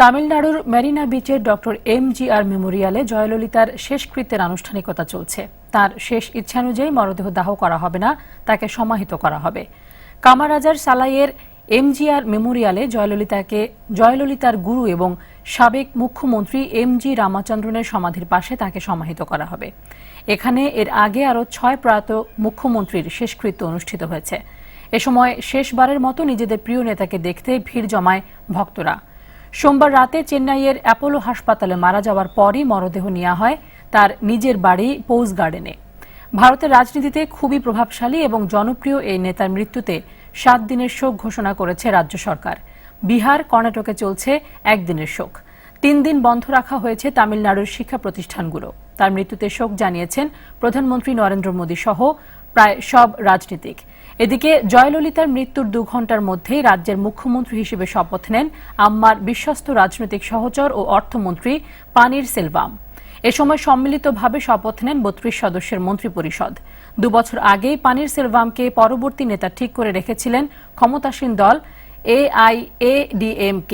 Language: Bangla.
তামিলনাড়ুর মেরিনা বিচের ডক্টর এমজিআর মেমোরিয়ালে জয়ললিতার শেষকৃত্যের আনুষ্ঠানিকতা চলছে। তার শেষ ইচ্ছানুযায়ী মরদেহ দাহ করা হবে না, তাকে সমাহিত করা হবে। কামারাজার সালাইয়ের এমজিআর মেমোরিয়ালে জয়ললিতার গুরু এবং সাবেক মুখ্যমন্ত্রী এমজি রামাচন্দ্রনের সমাধির পাশে তাকে সমাহিত করা হবে। এখানে এর আগে আরও 6 প্রয়াত মুখ্যমন্ত্রীর শেষকৃত্য অনুষ্ঠিত হয়েছে। এ সময় শেষবারের মতো নিজেদের প্রিয় নেতাকে দেখতে ভিড় জমায় ভক্তরা। সোমবার রাতে চেন্নাইয়ের অ্যাপোলো হাসপাতালে মারা যাওয়ার পরই মরদেহ নেওয়া হয় তার নিজের বাড়ি পৌজ গার্ডেনে। ভারতের রাজনীতিতে খুবই প্রভাবশালী এবং জনপ্রিয় এই নেতার মৃত্যুতে 7 দিনের শোক ঘোষণা করেছে রাজ্য সরকার। বিহার, কর্ণাটকে চলছে 1 দিনের শোক। 3 দিন বন্ধ রাখা হয়েছে তামিলনাড়ুর শিক্ষা প্রতিষ্ঠানগুলো। তার মৃত্যুতে শোক জানিয়েছেন প্রধানমন্ত্রী নরেন্দ্র মোদী সহ প্রায় সব রাজনীতিক। এদিকে জয়ললিতার মৃত্যুর 2 ঘণ্টার মধ্যেই রাজ্যের মুখ্যমন্ত্রী হিসেবে শপথ নেন আম্মার বিশ্বস্ত রাজনৈতিক সহচর ও অর্থমন্ত্রী পানির সেলভাম। এ সময় সম্মিলিতভাবে শপথ নেন 32 সদস্যের মন্ত্রিপরিষদ। 2 বছর আগেই পানির সেলভামকে পরবর্তী নেতা ঠিক করে রেখেছিলেন ক্ষমতাসীন দল AIADMK।